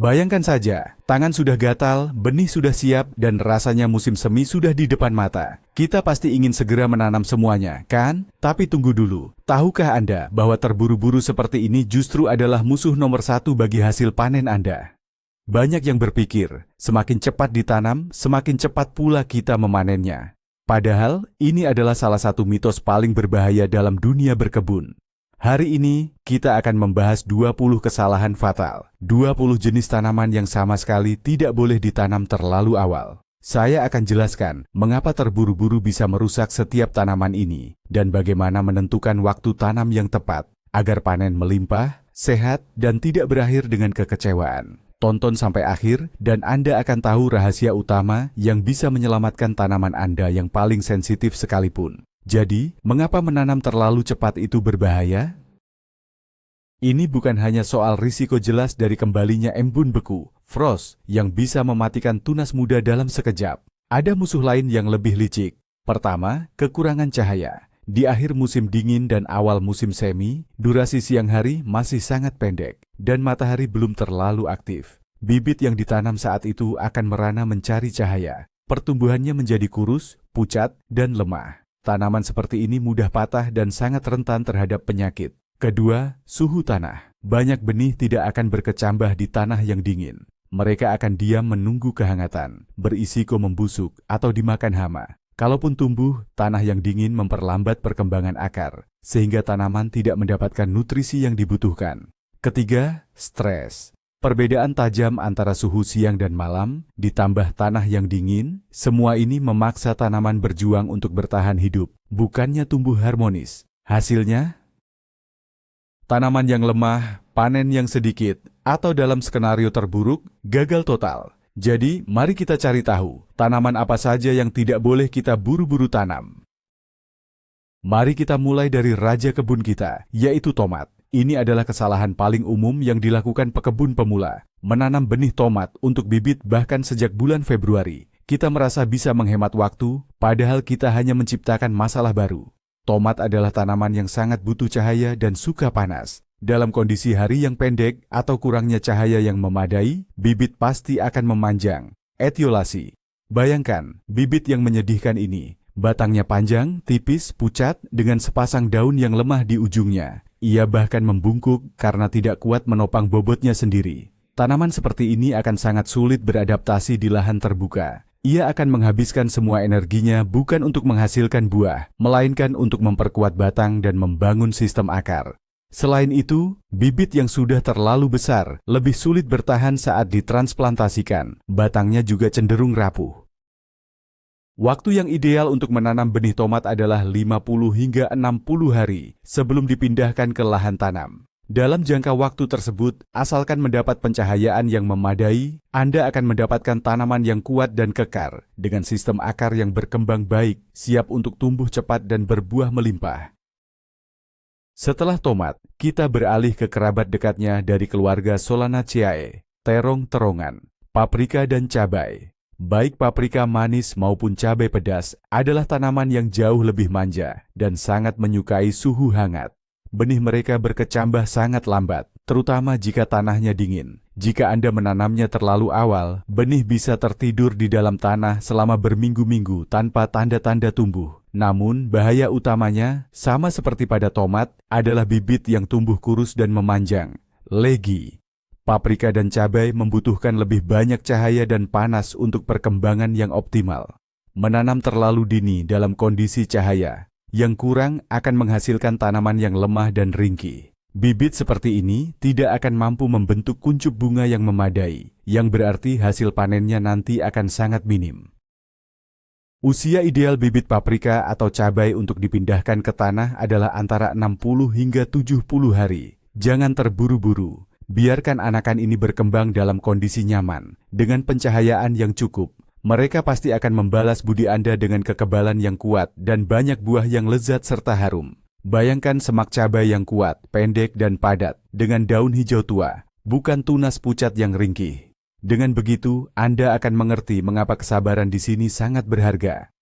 Bayangkan saja, tangan sudah gatal, benih sudah siap, dan rasanya musim semi sudah di depan mata. Kita pasti ingin segera menanam semuanya, kan? Tapi tunggu dulu, tahukah Anda bahwa terburu-buru seperti ini justru adalah musuh nomor satu bagi hasil panen Anda? Banyak yang berpikir, semakin cepat ditanam, semakin cepat pula kita memanennya. Padahal, ini adalah salah satu mitos paling berbahaya dalam dunia berkebun. Hari ini, kita akan membahas 20 kesalahan fatal, 20 jenis tanaman yang sama sekali tidak boleh ditanam terlalu awal. Saya akan jelaskan mengapa terburu-buru bisa merusak setiap tanaman ini, dan bagaimana menentukan waktu tanam yang tepat, agar panen melimpah, sehat, dan tidak berakhir dengan kekecewaan. Tonton sampai akhir, dan Anda akan tahu rahasia utama yang bisa menyelamatkan tanaman Anda yang paling sensitif sekalipun. Jadi, mengapa menanam terlalu cepat itu berbahaya? Ini bukan hanya soal risiko jelas dari kembalinya embun beku, frost, yang bisa mematikan tunas muda dalam sekejap. Ada musuh lain yang lebih licik. Pertama, kekurangan cahaya. Di akhir musim dingin dan awal musim semi, durasi siang hari masih sangat pendek, dan matahari belum terlalu aktif. Bibit yang ditanam saat itu akan merana mencari cahaya. Pertumbuhannya menjadi kurus, pucat, dan lemah. Tanaman seperti ini mudah patah dan sangat rentan terhadap penyakit. Kedua, suhu tanah. Banyak benih tidak akan berkecambah di tanah yang dingin. Mereka akan diam menunggu kehangatan, berisiko membusuk atau dimakan hama. Kalaupun tumbuh, tanah yang dingin memperlambat perkembangan akar, sehingga tanaman tidak mendapatkan nutrisi yang dibutuhkan. Ketiga, stres. Perbedaan tajam antara suhu siang dan malam, ditambah tanah yang dingin, semua ini memaksa tanaman berjuang untuk bertahan hidup, bukannya tumbuh harmonis. Hasilnya, tanaman yang lemah, panen yang sedikit, atau dalam skenario terburuk, gagal total. Jadi, mari kita cari tahu, tanaman apa saja yang tidak boleh kita buru-buru tanam. Mari kita mulai dari raja kebun kita, yaitu tomat. Ini adalah kesalahan paling umum yang dilakukan pekebun pemula. Menanam benih tomat untuk bibit bahkan sejak bulan Februari. Kita merasa bisa menghemat waktu, padahal kita hanya menciptakan masalah baru. Tomat adalah tanaman yang sangat butuh cahaya dan suka panas. Dalam kondisi hari yang pendek atau kurangnya cahaya yang memadai, bibit pasti akan memanjang. Etiolasi. Bayangkan, bibit yang menyedihkan ini. Batangnya panjang, tipis, pucat, dengan sepasang daun yang lemah di ujungnya. Ia bahkan membungkuk karena tidak kuat menopang bobotnya sendiri. Tanaman seperti ini akan sangat sulit beradaptasi di lahan terbuka. Ia akan menghabiskan semua energinya bukan untuk menghasilkan buah, melainkan untuk memperkuat batang dan membangun sistem akar. Selain itu, bibit yang sudah terlalu besar lebih sulit bertahan saat ditransplantasikan. Batangnya juga cenderung rapuh. Waktu yang ideal untuk menanam benih tomat adalah 50 hingga 60 hari sebelum dipindahkan ke lahan tanam. Dalam jangka waktu tersebut, asalkan mendapat pencahayaan yang memadai, Anda akan mendapatkan tanaman yang kuat dan kekar, dengan sistem akar yang berkembang baik, siap untuk tumbuh cepat dan berbuah melimpah. Setelah tomat, kita beralih ke kerabat dekatnya dari keluarga Solanaceae, terong-terongan, paprika dan cabai. Baik paprika manis maupun cabai pedas adalah tanaman yang jauh lebih manja dan sangat menyukai suhu hangat. Benih mereka berkecambah sangat lambat, terutama jika tanahnya dingin. Jika Anda menanamnya terlalu awal, benih bisa tertidur di dalam tanah selama berminggu-minggu tanpa tanda-tanda tumbuh. Namun, bahaya utamanya, sama seperti pada tomat, adalah bibit yang tumbuh kurus dan memanjang. Legi. Paprika dan cabai membutuhkan lebih banyak cahaya dan panas untuk perkembangan yang optimal. Menanam terlalu dini dalam kondisi cahaya yang kurang akan menghasilkan tanaman yang lemah dan ringkih. Bibit seperti ini tidak akan mampu membentuk kuncup bunga yang memadai, yang berarti hasil panennya nanti akan sangat minim. Usia ideal bibit paprika atau cabai untuk dipindahkan ke tanah adalah antara 60 hingga 70 hari. Jangan terburu-buru. Biarkan anakan ini berkembang dalam kondisi nyaman, dengan pencahayaan yang cukup. Mereka pasti akan membalas budi Anda dengan kekebalan yang kuat dan banyak buah yang lezat serta harum. Bayangkan semak cabai yang kuat, pendek dan padat, dengan daun hijau tua, bukan tunas pucat yang ringkih. Dengan begitu, Anda akan mengerti mengapa kesabaran di sini sangat berharga.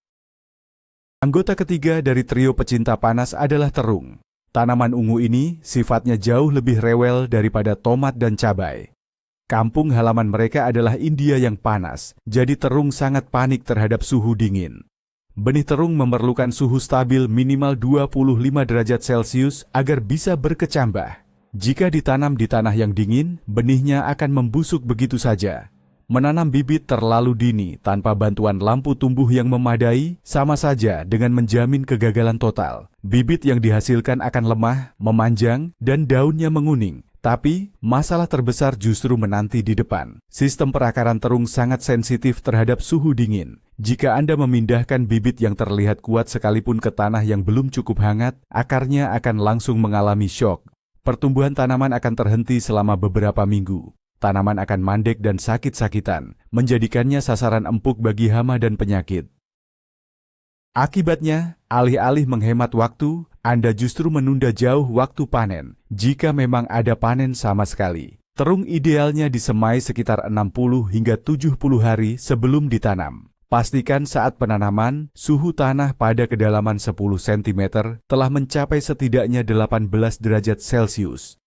Anggota ketiga dari trio pecinta panas adalah terung. Tanaman ungu ini sifatnya jauh lebih rewel daripada tomat dan cabai. Kampung halaman mereka adalah India yang panas, jadi terung sangat panik terhadap suhu dingin. Benih terung memerlukan suhu stabil minimal 25 derajat Celcius agar bisa berkecambah. Jika ditanam di tanah yang dingin, benihnya akan membusuk begitu saja. Menanam bibit terlalu dini tanpa bantuan lampu tumbuh yang memadai sama saja dengan menjamin kegagalan total. Bibit yang dihasilkan akan lemah, memanjang, dan daunnya menguning. Tapi, masalah terbesar justru menanti di depan. Sistem perakaran terung sangat sensitif terhadap suhu dingin. Jika Anda memindahkan bibit yang terlihat kuat sekalipun ke tanah yang belum cukup hangat, akarnya akan langsung mengalami syok. Pertumbuhan tanaman akan terhenti selama beberapa minggu. Tanaman akan mandek dan sakit-sakitan, menjadikannya sasaran empuk bagi hama dan penyakit. Akibatnya, alih-alih menghemat waktu, Anda justru menunda jauh waktu panen, jika memang ada panen sama sekali. Terung idealnya disemai sekitar 60 hingga 70 hari sebelum ditanam. Pastikan saat penanaman, suhu tanah pada kedalaman 10 cm telah mencapai setidaknya 18 derajat Celcius.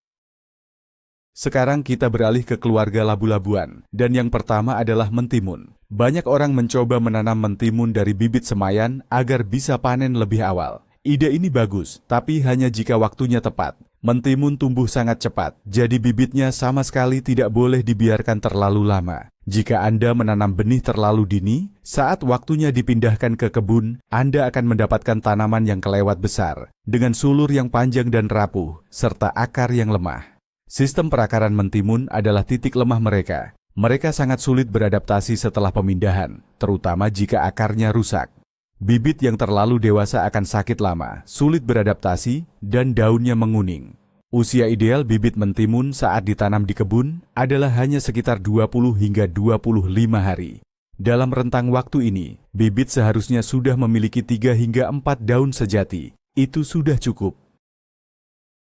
Sekarang kita beralih ke keluarga labu-labuan, dan yang pertama adalah mentimun. Banyak orang mencoba menanam mentimun dari bibit semayan agar bisa panen lebih awal. Ide ini bagus, tapi hanya jika waktunya tepat. Mentimun tumbuh sangat cepat, jadi bibitnya sama sekali tidak boleh dibiarkan terlalu lama. Jika Anda menanam benih terlalu dini, saat waktunya dipindahkan ke kebun, Anda akan mendapatkan tanaman yang kelewat besar, dengan sulur yang panjang dan rapuh, serta akar yang lemah. Sistem perakaran mentimun adalah titik lemah mereka. Mereka sangat sulit beradaptasi setelah pemindahan, terutama jika akarnya rusak. Bibit yang terlalu dewasa akan sakit lama, sulit beradaptasi, dan daunnya menguning. Usia ideal bibit mentimun saat ditanam di kebun adalah hanya sekitar 20 hingga 25 hari. Dalam rentang waktu ini, bibit seharusnya sudah memiliki 3 hingga 4 daun sejati. Itu sudah cukup.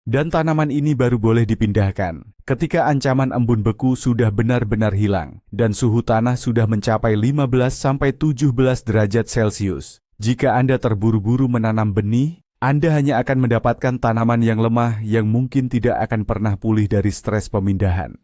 Dan tanaman ini baru boleh dipindahkan ketika ancaman embun beku sudah benar-benar hilang dan suhu tanah sudah mencapai 15-17 derajat Celcius. Jika Anda terburu-buru menanam benih, Anda hanya akan mendapatkan tanaman yang lemah yang mungkin tidak akan pernah pulih dari stres pemindahan.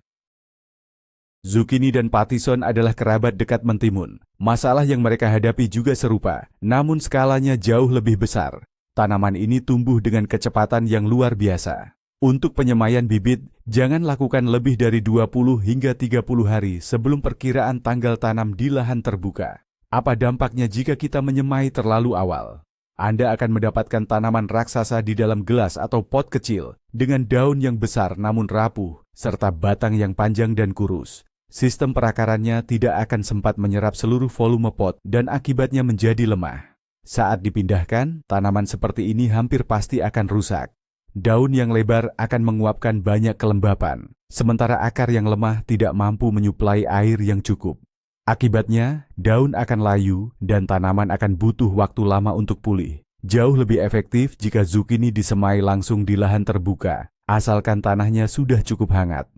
Zukini dan patison adalah kerabat dekat mentimun. Masalah yang mereka hadapi juga serupa, namun skalanya jauh lebih besar. Tanaman ini tumbuh dengan kecepatan yang luar biasa. Untuk penyemaian bibit, jangan lakukan lebih dari 20 hingga 30 hari sebelum perkiraan tanggal tanam di lahan terbuka. Apa dampaknya jika kita menyemai terlalu awal? Anda akan mendapatkan tanaman raksasa di dalam gelas atau pot kecil dengan daun yang besar namun rapuh, serta batang yang panjang dan kurus. Sistem perakarannya tidak akan sempat menyerap seluruh volume pot dan akibatnya menjadi lemah. Saat dipindahkan, tanaman seperti ini hampir pasti akan rusak. Daun yang lebar akan menguapkan banyak kelembapan, sementara akar yang lemah tidak mampu menyuplai air yang cukup. Akibatnya, daun akan layu dan tanaman akan butuh waktu lama untuk pulih. Jauh lebih efektif jika zukini disemai langsung di lahan terbuka, asalkan tanahnya sudah cukup hangat.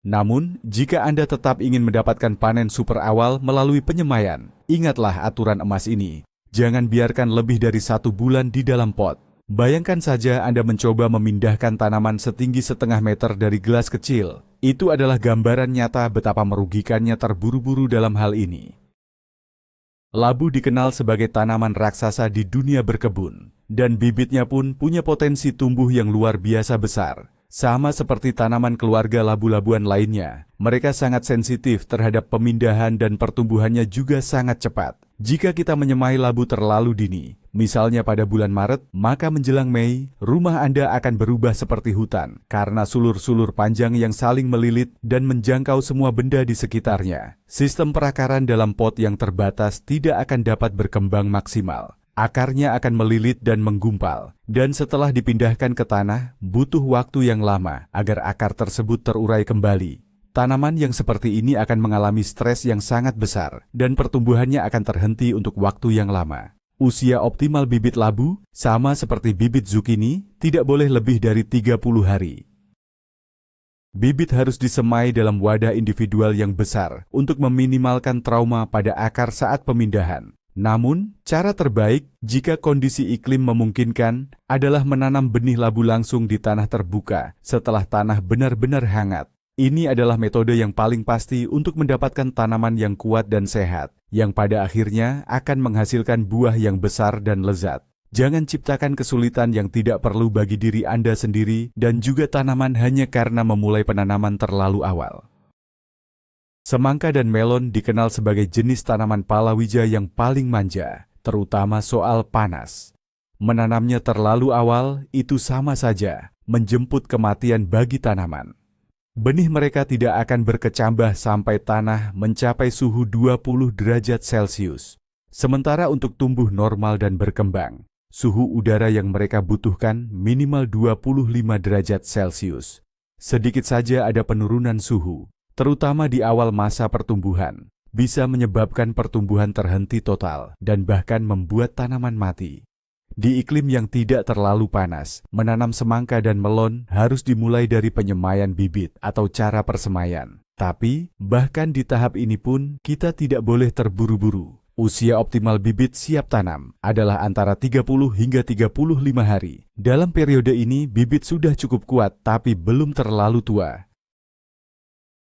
Namun, jika Anda tetap ingin mendapatkan panen super awal melalui penyemaian, ingatlah aturan emas ini. Jangan biarkan lebih dari 1 bulan di dalam pot. Bayangkan saja Anda mencoba memindahkan tanaman setinggi setengah meter dari gelas kecil. Itu adalah gambaran nyata betapa merugikannya terburu-buru dalam hal ini. Labu dikenal sebagai tanaman raksasa di dunia berkebun, dan bibitnya pun punya potensi tumbuh yang luar biasa besar. Sama seperti tanaman keluarga labu-labuan lainnya, mereka sangat sensitif terhadap pemindahan dan pertumbuhannya juga sangat cepat. Jika kita menyemai labu terlalu dini, misalnya pada bulan Maret, maka menjelang Mei, rumah Anda akan berubah seperti hutan karena sulur-sulur panjang yang saling melilit dan menjangkau semua benda di sekitarnya. Sistem perakaran dalam pot yang terbatas tidak akan dapat berkembang maksimal. Akarnya akan melilit dan menggumpal, dan setelah dipindahkan ke tanah, butuh waktu yang lama agar akar tersebut terurai kembali. Tanaman yang seperti ini akan mengalami stres yang sangat besar, dan pertumbuhannya akan terhenti untuk waktu yang lama. Usia optimal bibit labu, sama seperti bibit zukini, tidak boleh lebih dari 30 hari. Bibit harus disemai dalam wadah individual yang besar untuk meminimalkan trauma pada akar saat pemindahan. Namun, cara terbaik jika kondisi iklim memungkinkan adalah menanam benih labu langsung di tanah terbuka setelah tanah benar-benar hangat. Ini adalah metode yang paling pasti untuk mendapatkan tanaman yang kuat dan sehat, yang pada akhirnya akan menghasilkan buah yang besar dan lezat. Jangan ciptakan kesulitan yang tidak perlu bagi diri Anda sendiri dan juga tanaman hanya karena memulai penanaman terlalu awal. Semangka dan melon dikenal sebagai jenis tanaman palawija yang paling manja, terutama soal panas. Menanamnya terlalu awal itu sama saja menjemput kematian bagi tanaman. Benih mereka tidak akan berkecambah sampai tanah mencapai suhu 20 derajat Celcius. Sementara untuk tumbuh normal dan berkembang, suhu udara yang mereka butuhkan minimal 25 derajat Celcius. Sedikit saja ada penurunan suhu, terutama di awal masa pertumbuhan, bisa menyebabkan pertumbuhan terhenti total dan bahkan membuat tanaman mati. Di iklim yang tidak terlalu panas, menanam semangka dan melon harus dimulai dari penyemaian bibit atau cara persemaian. Tapi, bahkan di tahap ini pun, kita tidak boleh terburu-buru. Usia optimal bibit siap tanam adalah antara 30 hingga 35 hari. Dalam periode ini, bibit sudah cukup kuat tapi belum terlalu tua.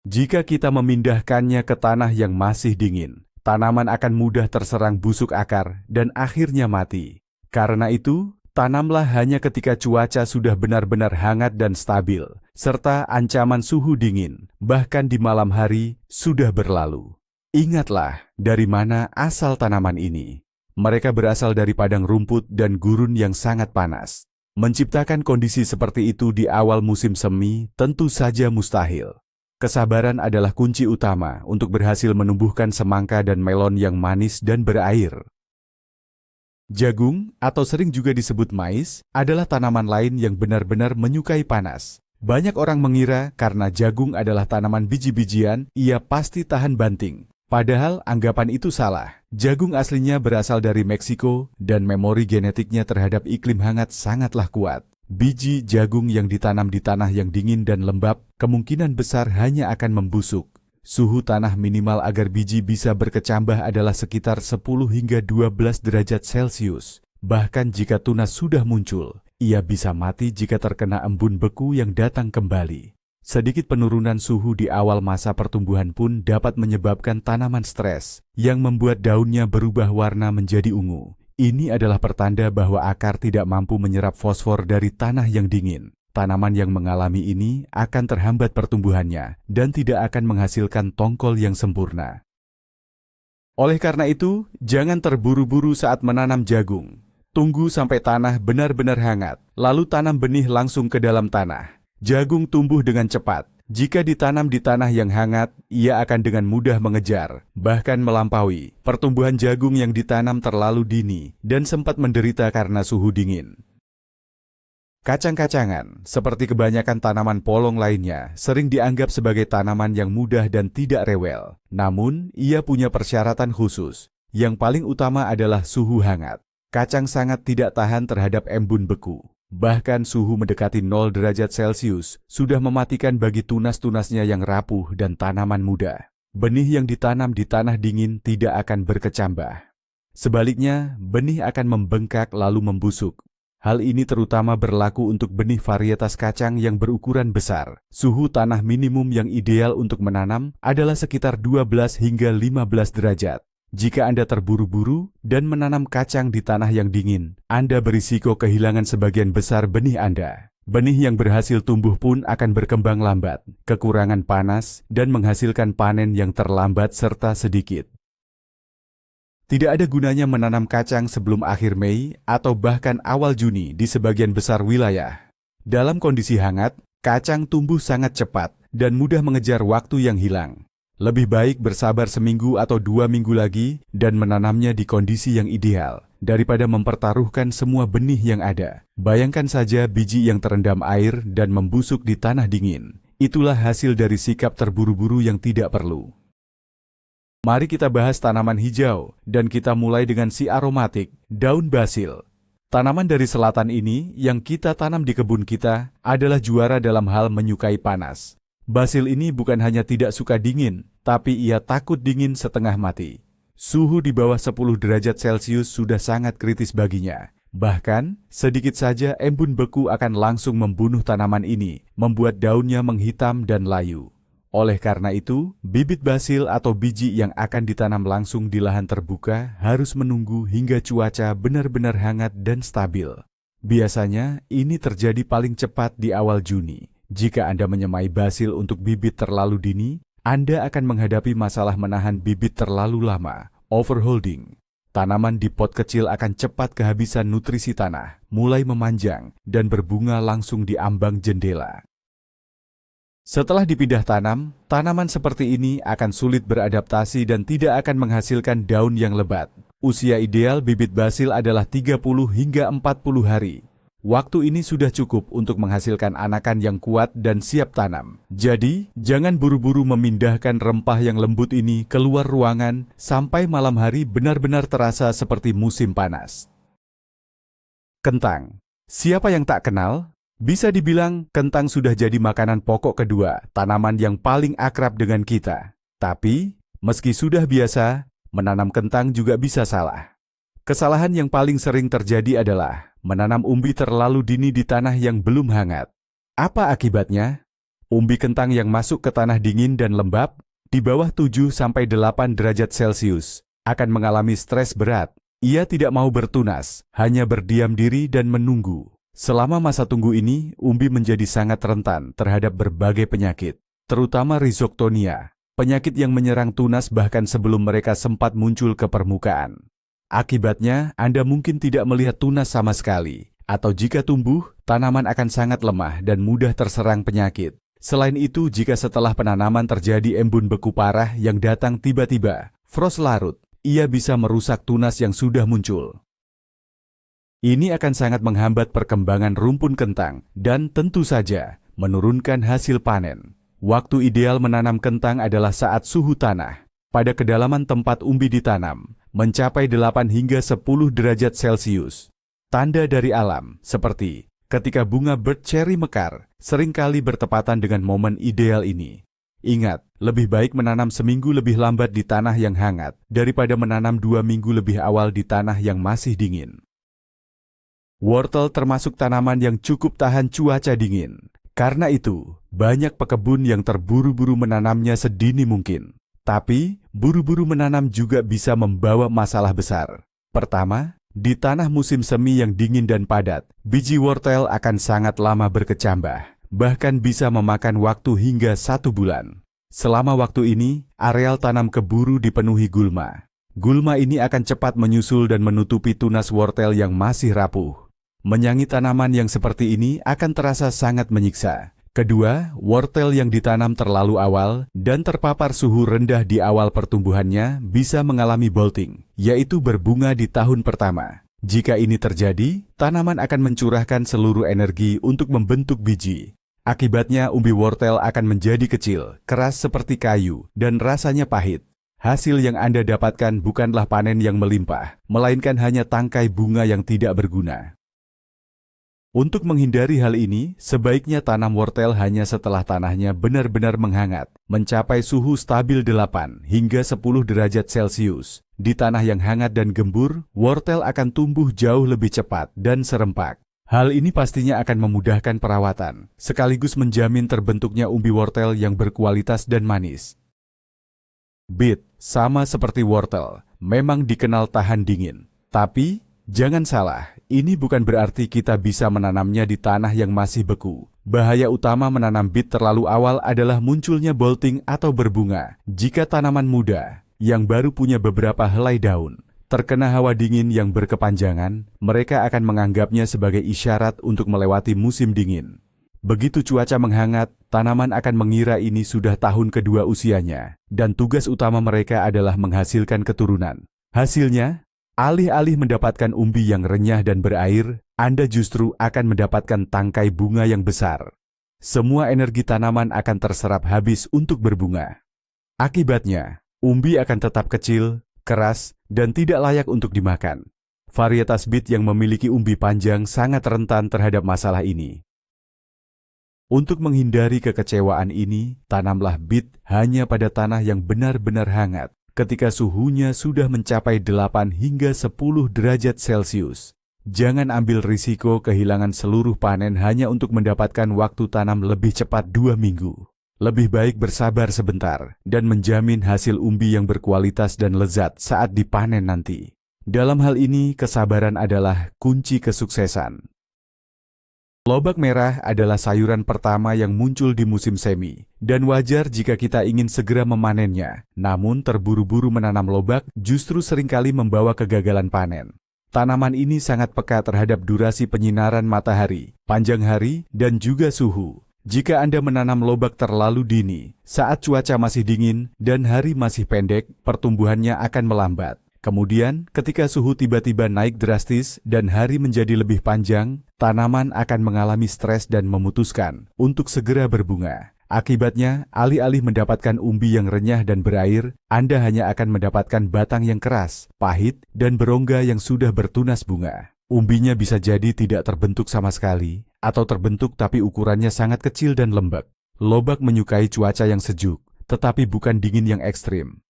Jika kita memindahkannya ke tanah yang masih dingin, tanaman akan mudah terserang busuk akar dan akhirnya mati. Karena itu, tanamlah hanya ketika cuaca sudah benar-benar hangat dan stabil, serta ancaman suhu dingin, bahkan di malam hari, sudah berlalu. Ingatlah, dari mana asal tanaman ini. Mereka berasal dari padang rumput dan gurun yang sangat panas. Menciptakan kondisi seperti itu di awal musim semi tentu saja mustahil. Kesabaran adalah kunci utama untuk berhasil menumbuhkan semangka dan melon yang manis dan berair. Jagung, atau sering juga disebut mais, adalah tanaman lain yang benar-benar menyukai panas. Banyak orang mengira karena jagung adalah tanaman biji-bijian, ia pasti tahan banting. Padahal anggapan itu salah. Jagung aslinya berasal dari Meksiko dan memori genetiknya terhadap iklim hangat sangatlah kuat. Biji jagung yang ditanam di tanah yang dingin dan lembab kemungkinan besar hanya akan membusuk. Suhu tanah minimal agar biji bisa berkecambah adalah sekitar 10 hingga 12 derajat Celcius. Bahkan jika tunas sudah muncul, ia bisa mati jika terkena embun beku yang datang kembali. Sedikit penurunan suhu di awal masa pertumbuhan pun dapat menyebabkan tanaman stres, yang membuat daunnya berubah warna menjadi ungu. Ini adalah pertanda bahwa akar tidak mampu menyerap fosfor dari tanah yang dingin. Tanaman yang mengalami ini akan terhambat pertumbuhannya dan tidak akan menghasilkan tongkol yang sempurna. Oleh karena itu, jangan terburu-buru saat menanam jagung. Tunggu sampai tanah benar-benar hangat, lalu tanam benih langsung ke dalam tanah. Jagung tumbuh dengan cepat. Jika ditanam di tanah yang hangat, ia akan dengan mudah mengejar, bahkan melampaui. Pertumbuhan jagung yang ditanam terlalu dini dan sempat menderita karena suhu dingin. Kacang-kacangan, seperti kebanyakan tanaman polong lainnya, sering dianggap sebagai tanaman yang mudah dan tidak rewel. Namun, ia punya persyaratan khusus. Yang paling utama adalah suhu hangat. Kacang sangat tidak tahan terhadap embun beku. Bahkan suhu mendekati 0 derajat Celcius sudah mematikan bagi tunas-tunasnya yang rapuh dan tanaman muda. Benih yang ditanam di tanah dingin tidak akan berkecambah. Sebaliknya, benih akan membengkak lalu membusuk. Hal ini terutama berlaku untuk benih varietas kacang yang berukuran besar. Suhu tanah minimum yang ideal untuk menanam adalah sekitar 12 hingga 15 derajat. Jika Anda terburu-buru dan menanam kacang di tanah yang dingin, Anda berisiko kehilangan sebagian besar benih Anda. Benih yang berhasil tumbuh pun akan berkembang lambat, kekurangan panas, dan menghasilkan panen yang terlambat serta sedikit. Tidak ada gunanya menanam kacang sebelum akhir Mei atau bahkan awal Juni di sebagian besar wilayah. Dalam kondisi hangat, kacang tumbuh sangat cepat dan mudah mengejar waktu yang hilang. Lebih baik bersabar seminggu atau 2 minggu lagi dan menanamnya di kondisi yang ideal, daripada mempertaruhkan semua benih yang ada. Bayangkan saja biji yang terendam air dan membusuk di tanah dingin. Itulah hasil dari sikap terburu-buru yang tidak perlu. Mari kita bahas tanaman hijau, dan kita mulai dengan si aromatik, daun basil. Tanaman dari selatan ini yang kita tanam di kebun kita adalah juara dalam hal menyukai panas. Basil ini bukan hanya tidak suka dingin, tapi ia takut dingin setengah mati. Suhu di bawah 10 derajat Celcius sudah sangat kritis baginya. Bahkan, sedikit saja embun beku akan langsung membunuh tanaman ini, membuat daunnya menghitam dan layu. Oleh karena itu, bibit basil atau biji yang akan ditanam langsung di lahan terbuka harus menunggu hingga cuaca benar-benar hangat dan stabil. Biasanya, ini terjadi paling cepat di awal Juni. Jika Anda menyemai basil untuk bibit terlalu dini, Anda akan menghadapi masalah menahan bibit terlalu lama, overholding. Tanaman di pot kecil akan cepat kehabisan nutrisi tanah, mulai memanjang, dan berbunga langsung di ambang jendela. Setelah dipindah tanam, tanaman seperti ini akan sulit beradaptasi dan tidak akan menghasilkan daun yang lebat. Usia ideal bibit basil adalah 30 hingga 40 hari. Waktu ini sudah cukup untuk menghasilkan anakan yang kuat dan siap tanam. Jadi, jangan buru-buru memindahkan rempah yang lembut ini keluar ruangan sampai malam hari benar-benar terasa seperti musim panas. Kentang. Siapa yang tak kenal? Bisa dibilang, kentang sudah jadi makanan pokok kedua, tanaman yang paling akrab dengan kita. Tapi, meski sudah biasa, menanam kentang juga bisa salah. Kesalahan yang paling sering terjadi adalah menanam umbi terlalu dini di tanah yang belum hangat. Apa akibatnya? Umbi kentang yang masuk ke tanah dingin dan lembab, di bawah 7-8 derajat Celcius, akan mengalami stres berat. Ia tidak mau bertunas, hanya berdiam diri dan menunggu. Selama masa tunggu ini, umbi menjadi sangat rentan terhadap berbagai penyakit, terutama rhizoctonia, penyakit yang menyerang tunas bahkan sebelum mereka sempat muncul ke permukaan. Akibatnya, Anda mungkin tidak melihat tunas sama sekali, atau jika tumbuh, tanaman akan sangat lemah dan mudah terserang penyakit. Selain itu, jika setelah penanaman terjadi embun beku parah yang datang tiba-tiba, frost larut, ia bisa merusak tunas yang sudah muncul. Ini akan sangat menghambat perkembangan rumpun kentang dan tentu saja menurunkan hasil panen. Waktu ideal menanam kentang adalah saat suhu tanah pada kedalaman tempat umbi ditanam mencapai 8 hingga 10 derajat Celcius. Tanda dari alam seperti ketika bunga bird cherry mekar seringkali bertepatan dengan momen ideal ini. Ingat, lebih baik menanam seminggu lebih lambat di tanah yang hangat daripada menanam 2 minggu lebih awal di tanah yang masih dingin. Wortel termasuk tanaman yang cukup tahan cuaca dingin. Karena itu, banyak pekebun yang terburu-buru menanamnya sedini mungkin. Tapi, buru-buru menanam juga bisa membawa masalah besar. Pertama, di tanah musim semi yang dingin dan padat, biji wortel akan sangat lama berkecambah, bahkan bisa memakan waktu hingga 1 bulan. Selama waktu ini, areal tanam keburu dipenuhi gulma. Gulma ini akan cepat menyusul dan menutupi tunas wortel yang masih rapuh. Menyangi tanaman yang seperti ini akan terasa sangat menyiksa. Kedua, wortel yang ditanam terlalu awal dan terpapar suhu rendah di awal pertumbuhannya bisa mengalami bolting, yaitu berbunga di tahun pertama. Jika ini terjadi, tanaman akan mencurahkan seluruh energi untuk membentuk biji. Akibatnya umbi wortel akan menjadi kecil, keras seperti kayu, dan rasanya pahit. Hasil yang Anda dapatkan bukanlah panen yang melimpah, melainkan hanya tangkai bunga yang tidak berguna. Untuk menghindari hal ini, sebaiknya tanam wortel hanya setelah tanahnya benar-benar menghangat, mencapai suhu stabil 8 hingga 10 derajat Celcius. Di tanah yang hangat dan gembur, wortel akan tumbuh jauh lebih cepat dan serempak. Hal ini pastinya akan memudahkan perawatan, sekaligus menjamin terbentuknya umbi wortel yang berkualitas dan manis. Beet, sama seperti wortel, memang dikenal tahan dingin. Tapi, jangan salah, ini bukan berarti kita bisa menanamnya di tanah yang masih beku. Bahaya utama menanam beet terlalu awal adalah munculnya bolting atau berbunga. Jika tanaman muda, yang baru punya beberapa helai daun, terkena hawa dingin yang berkepanjangan, mereka akan menganggapnya sebagai isyarat untuk melewati musim dingin. Begitu cuaca menghangat, tanaman akan mengira ini sudah tahun kedua usianya, dan tugas utama mereka adalah menghasilkan keturunan. Hasilnya, alih-alih mendapatkan umbi yang renyah dan berair, Anda justru akan mendapatkan tangkai bunga yang besar. Semua energi tanaman akan terserap habis untuk berbunga. Akibatnya, umbi akan tetap kecil, keras, dan tidak layak untuk dimakan. Varietas beet yang memiliki umbi panjang sangat rentan terhadap masalah ini. Untuk menghindari kekecewaan ini, tanamlah beet hanya pada tanah yang benar-benar hangat. Ketika suhunya sudah mencapai 8 hingga 10 derajat Celcius. Jangan ambil risiko kehilangan seluruh panen hanya untuk mendapatkan waktu tanam lebih cepat 2 minggu. Lebih baik bersabar sebentar dan menjamin hasil umbi yang berkualitas dan lezat saat dipanen nanti. Dalam hal ini, kesabaran adalah kunci kesuksesan. Lobak merah adalah sayuran pertama yang muncul di musim semi, dan wajar jika kita ingin segera memanennya. Namun terburu-buru menanam lobak justru seringkali membawa kegagalan panen. Tanaman ini sangat peka terhadap durasi penyinaran matahari, panjang hari, dan juga suhu. Jika Anda menanam lobak terlalu dini, saat cuaca masih dingin dan hari masih pendek, pertumbuhannya akan melambat. Kemudian, ketika suhu tiba-tiba naik drastis dan hari menjadi lebih panjang, tanaman akan mengalami stres dan memutuskan untuk segera berbunga. Akibatnya, alih-alih mendapatkan umbi yang renyah dan berair, Anda hanya akan mendapatkan batang yang keras, pahit, dan berongga yang sudah bertunas bunga. Umbinya bisa jadi tidak terbentuk sama sekali, atau terbentuk tapi ukurannya sangat kecil dan lembek. Lobak menyukai cuaca yang sejuk, tetapi bukan dingin yang ekstrim.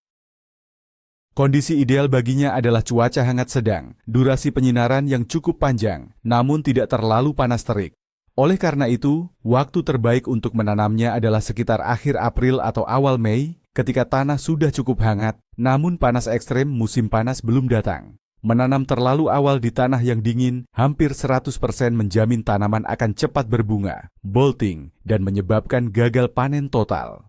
Kondisi ideal baginya adalah cuaca hangat sedang, durasi penyinaran yang cukup panjang, namun tidak terlalu panas terik. Oleh karena itu, waktu terbaik untuk menanamnya adalah sekitar akhir April atau awal Mei, ketika tanah sudah cukup hangat, namun panas ekstrem musim panas belum datang. Menanam terlalu awal di tanah yang dingin, hampir 100% menjamin tanaman akan cepat berbunga, bolting, dan menyebabkan gagal panen total.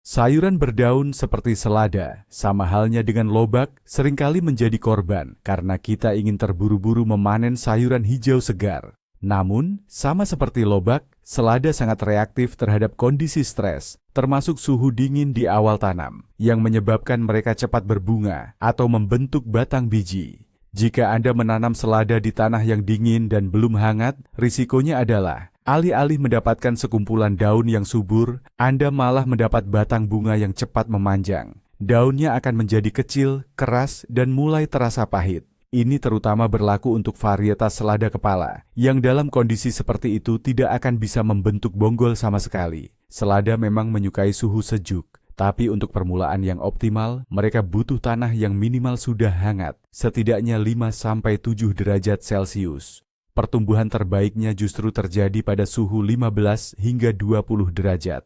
Sayuran berdaun seperti selada, sama halnya dengan lobak, seringkali menjadi korban karena kita ingin terburu-buru memanen sayuran hijau segar. Namun, sama seperti lobak, selada sangat reaktif terhadap kondisi stres, termasuk suhu dingin di awal tanam, yang menyebabkan mereka cepat berbunga atau membentuk batang biji. Jika Anda menanam selada di tanah yang dingin dan belum hangat, risikonya adalah alih-alih mendapatkan sekumpulan daun yang subur, Anda malah mendapat batang bunga yang cepat memanjang. Daunnya akan menjadi kecil, keras, dan mulai terasa pahit. Ini terutama berlaku untuk varietas selada kepala, yang dalam kondisi seperti itu tidak akan bisa membentuk bonggol sama sekali. Selada memang menyukai suhu sejuk, tapi untuk permulaan yang optimal, mereka butuh tanah yang minimal sudah hangat, setidaknya 5-7 derajat Celcius. Pertumbuhan terbaiknya justru terjadi pada suhu 15 hingga 20 derajat.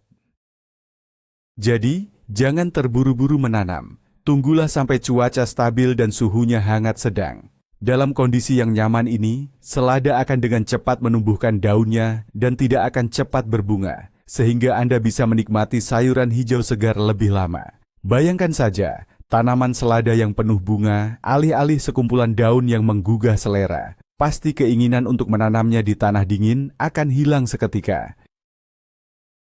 Jadi, jangan terburu-buru menanam. Tunggulah sampai cuaca stabil dan suhunya hangat sedang. Dalam kondisi yang nyaman ini, selada akan dengan cepat menumbuhkan daunnya dan tidak akan cepat berbunga, sehingga Anda bisa menikmati sayuran hijau segar lebih lama. Bayangkan saja, tanaman selada yang penuh bunga, alih-alih sekumpulan daun yang menggugah selera. Pasti keinginan untuk menanamnya di tanah dingin akan hilang seketika.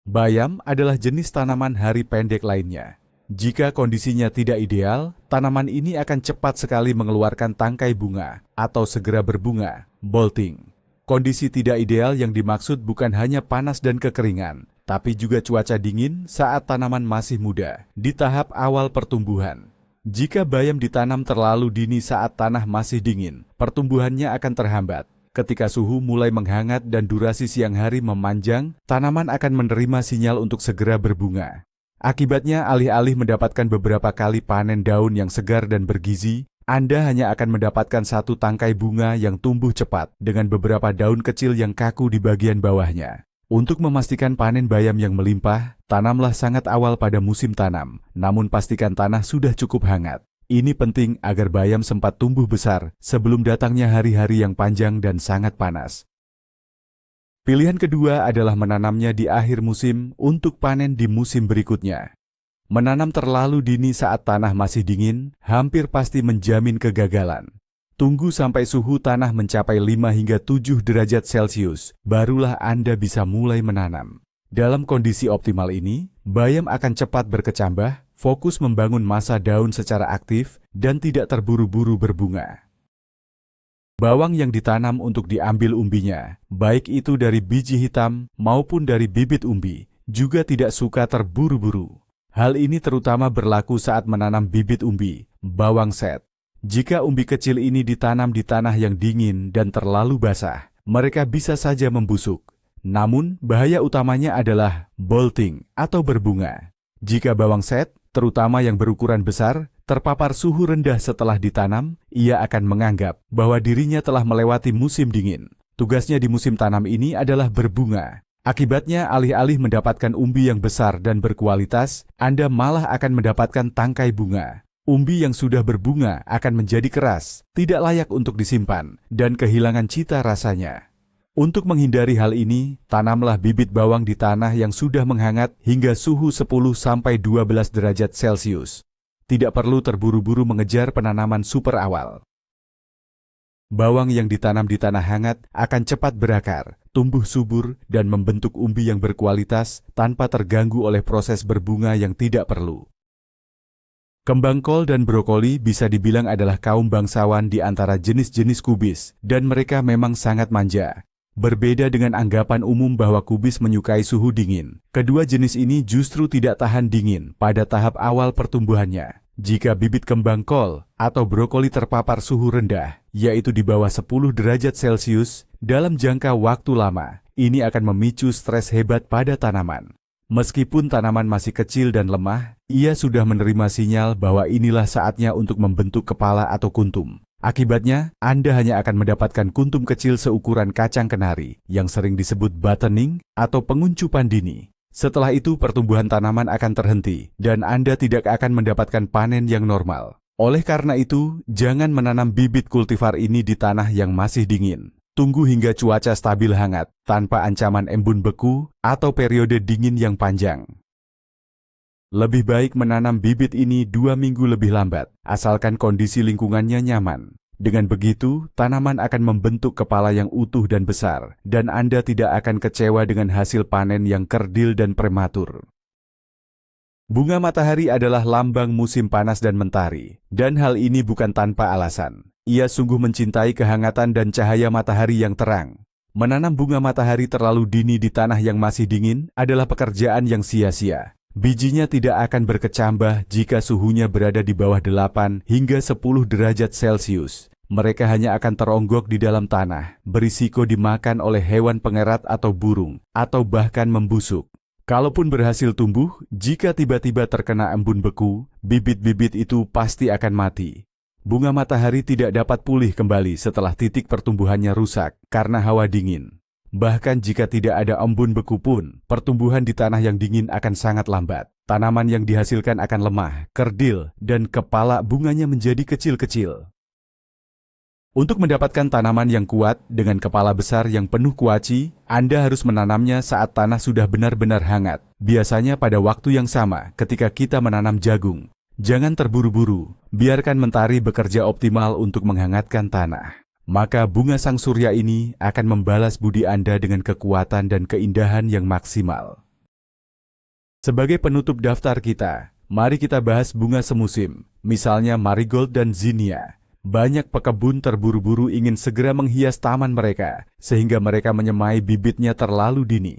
Bayam adalah jenis tanaman hari pendek lainnya. Jika kondisinya tidak ideal, tanaman ini akan cepat sekali mengeluarkan tangkai bunga atau segera berbunga, bolting. Kondisi tidak ideal yang dimaksud bukan hanya panas dan kekeringan, tapi juga cuaca dingin saat tanaman masih muda, di tahap awal pertumbuhan. Jika bayam ditanam terlalu dini saat tanah masih dingin, pertumbuhannya akan terhambat. Ketika suhu mulai menghangat dan durasi siang hari memanjang, tanaman akan menerima sinyal untuk segera berbunga. Akibatnya, alih-alih mendapatkan beberapa kali panen daun yang segar dan bergizi, Anda hanya akan mendapatkan satu tangkai bunga yang tumbuh cepat dengan beberapa daun kecil yang kaku di bagian bawahnya. Untuk memastikan panen bayam yang melimpah, tanamlah sangat awal pada musim tanam, namun pastikan tanah sudah cukup hangat. Ini penting agar bayam sempat tumbuh besar sebelum datangnya hari-hari yang panjang dan sangat panas. Pilihan kedua adalah menanamnya di akhir musim untuk panen di musim berikutnya. Menanam terlalu dini saat tanah masih dingin hampir pasti menjamin kegagalan. Tunggu sampai suhu tanah mencapai 5 hingga 7 derajat Celcius, barulah Anda bisa mulai menanam. Dalam kondisi optimal ini, bayam akan cepat berkecambah, fokus membangun masa daun secara aktif, dan tidak terburu-buru berbunga. Bawang yang ditanam untuk diambil umbinya, baik itu dari biji hitam maupun dari bibit umbi, juga tidak suka terburu-buru. Hal ini terutama berlaku saat menanam bibit umbi, bawang set. Jika umbi kecil ini ditanam di tanah yang dingin dan terlalu basah, mereka bisa saja membusuk. Namun, bahaya utamanya adalah bolting atau berbunga. Jika bawang set, terutama yang berukuran besar, terpapar suhu rendah setelah ditanam, ia akan menganggap bahwa dirinya telah melewati musim dingin. Tugasnya di musim tanam ini adalah berbunga. Akibatnya, alih-alih mendapatkan umbi yang besar dan berkualitas, Anda malah akan mendapatkan tangkai bunga. Umbi yang sudah berbunga akan menjadi keras, tidak layak untuk disimpan, dan kehilangan cita rasanya. Untuk menghindari hal ini, tanamlah bibit bawang di tanah yang sudah menghangat hingga suhu 10–12 derajat Celcius. Tidak perlu terburu-buru mengejar penanaman super awal. Bawang yang ditanam di tanah hangat akan cepat berakar, tumbuh subur, dan membentuk umbi yang berkualitas tanpa terganggu oleh proses berbunga yang tidak perlu. Kembang kol dan brokoli bisa dibilang adalah kaum bangsawan di antara jenis-jenis kubis, dan mereka memang sangat manja. Berbeda dengan anggapan umum bahwa kubis menyukai suhu dingin, kedua jenis ini justru tidak tahan dingin pada tahap awal pertumbuhannya. Jika bibit kembang kol atau brokoli terpapar suhu rendah, yaitu di bawah 10 derajat Celcius, dalam jangka waktu lama, ini akan memicu stres hebat pada tanaman. Meskipun tanaman masih kecil dan lemah, ia sudah menerima sinyal bahwa inilah saatnya untuk membentuk kepala atau kuntum. Akibatnya, Anda hanya akan mendapatkan kuntum kecil seukuran kacang kenari, yang sering disebut buttoning atau penguncupan dini. Setelah itu pertumbuhan tanaman akan terhenti dan Anda tidak akan mendapatkan panen yang normal. Oleh karena itu, jangan menanam bibit kultivar ini di tanah yang masih dingin. Tunggu hingga cuaca stabil hangat, tanpa ancaman embun beku atau periode dingin yang panjang. Lebih baik menanam bibit ini 2 minggu lebih lambat, asalkan kondisi lingkungannya nyaman. Dengan begitu, tanaman akan membentuk kepala yang utuh dan besar, dan Anda tidak akan kecewa dengan hasil panen yang kerdil dan prematur. Bunga matahari adalah lambang musim panas dan mentari, dan hal ini bukan tanpa alasan. Ia sungguh mencintai kehangatan dan cahaya matahari yang terang. Menanam bunga matahari terlalu dini di tanah yang masih dingin adalah pekerjaan yang sia-sia. Bijinya tidak akan berkecambah jika suhunya berada di bawah 8 hingga 10 derajat Celcius. Mereka hanya akan teronggok di dalam tanah, berisiko dimakan oleh hewan pengerat atau burung, atau bahkan membusuk. Kalaupun berhasil tumbuh, jika tiba-tiba terkena embun beku, bibit-bibit itu pasti akan mati. Bunga matahari tidak dapat pulih kembali setelah titik pertumbuhannya rusak karena hawa dingin. Bahkan jika tidak ada embun beku pun, pertumbuhan di tanah yang dingin akan sangat lambat. Tanaman yang dihasilkan akan lemah, kerdil, dan kepala bunganya menjadi kecil-kecil. Untuk mendapatkan tanaman yang kuat dengan kepala besar yang penuh kuaci, Anda harus menanamnya saat tanah sudah benar-benar hangat. Biasanya pada waktu yang sama ketika kita menanam jagung. Jangan terburu-buru, biarkan mentari bekerja optimal untuk menghangatkan tanah. Maka bunga sang surya ini akan membalas budi Anda dengan kekuatan dan keindahan yang maksimal. Sebagai penutup daftar kita, mari kita bahas bunga semusim, misalnya marigold dan zinnia. Banyak pekebun terburu-buru ingin segera menghias taman mereka, sehingga mereka menyemai bibitnya terlalu dini.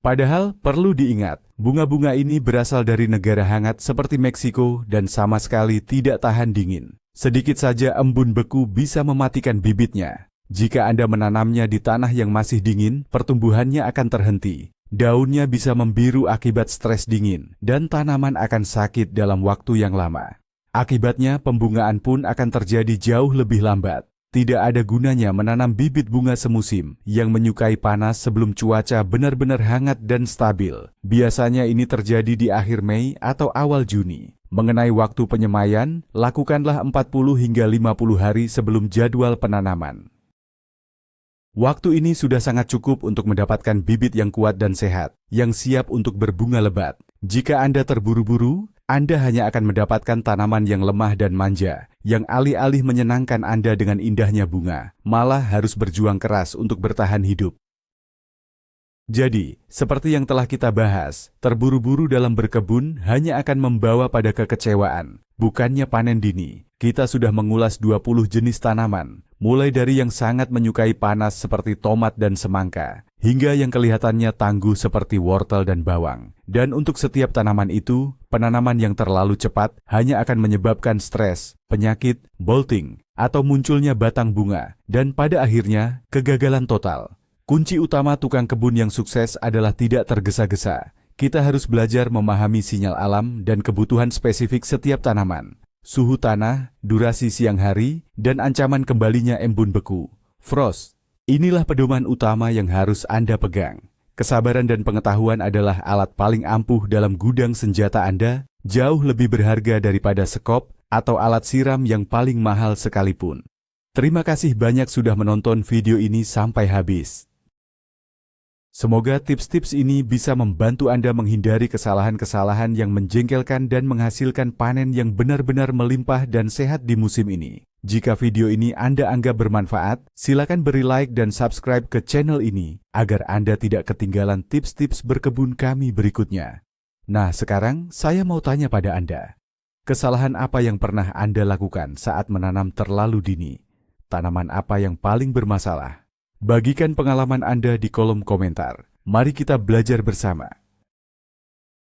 Padahal perlu diingat, bunga-bunga ini berasal dari negara hangat seperti Meksiko dan sama sekali tidak tahan dingin. Sedikit saja embun beku bisa mematikan bibitnya. Jika Anda menanamnya di tanah yang masih dingin, pertumbuhannya akan terhenti. Daunnya bisa membiru akibat stres dingin, dan tanaman akan sakit dalam waktu yang lama. Akibatnya, pembungaan pun akan terjadi jauh lebih lambat. Tidak ada gunanya menanam bibit bunga semusim yang menyukai panas sebelum cuaca benar-benar hangat dan stabil. Biasanya ini terjadi di akhir Mei atau awal Juni. Mengenai waktu penyemaian, lakukanlah 40 hingga 50 hari sebelum jadwal penanaman. Waktu ini sudah sangat cukup untuk mendapatkan bibit yang kuat dan sehat, yang siap untuk berbunga lebat. Jika Anda terburu-buru, Anda hanya akan mendapatkan tanaman yang lemah dan manja, yang alih-alih menyenangkan Anda dengan indahnya bunga, malah harus berjuang keras untuk bertahan hidup. Jadi, seperti yang telah kita bahas, terburu-buru dalam berkebun hanya akan membawa pada kekecewaan, bukannya panen dini. Kita sudah mengulas 20 jenis tanaman, mulai dari yang sangat menyukai panas seperti tomat dan semangka, hingga yang kelihatannya tangguh seperti wortel dan bawang. Dan untuk setiap tanaman itu, penanaman yang terlalu cepat hanya akan menyebabkan stres, penyakit, bolting, atau munculnya batang bunga, dan pada akhirnya kegagalan total. Kunci utama tukang kebun yang sukses adalah tidak tergesa-gesa. Kita harus belajar memahami sinyal alam dan kebutuhan spesifik setiap tanaman. Suhu tanah, durasi siang hari, dan ancaman kembalinya embun beku, frost. Inilah pedoman utama yang harus Anda pegang. Kesabaran dan pengetahuan adalah alat paling ampuh dalam gudang senjata Anda, jauh lebih berharga daripada sekop atau alat siram yang paling mahal sekalipun. Terima kasih banyak sudah menonton video ini sampai habis. Semoga tips-tips ini bisa membantu Anda menghindari kesalahan-kesalahan yang menjengkelkan dan menghasilkan panen yang benar-benar melimpah dan sehat di musim ini. Jika video ini Anda anggap bermanfaat, silakan beri like dan subscribe ke channel ini agar Anda tidak ketinggalan tips-tips berkebun kami berikutnya. Nah, sekarang saya mau tanya pada Anda. Kesalahan apa yang pernah Anda lakukan saat menanam terlalu dini? Tanaman apa yang paling bermasalah? Bagikan pengalaman Anda di kolom komentar. Mari kita belajar bersama.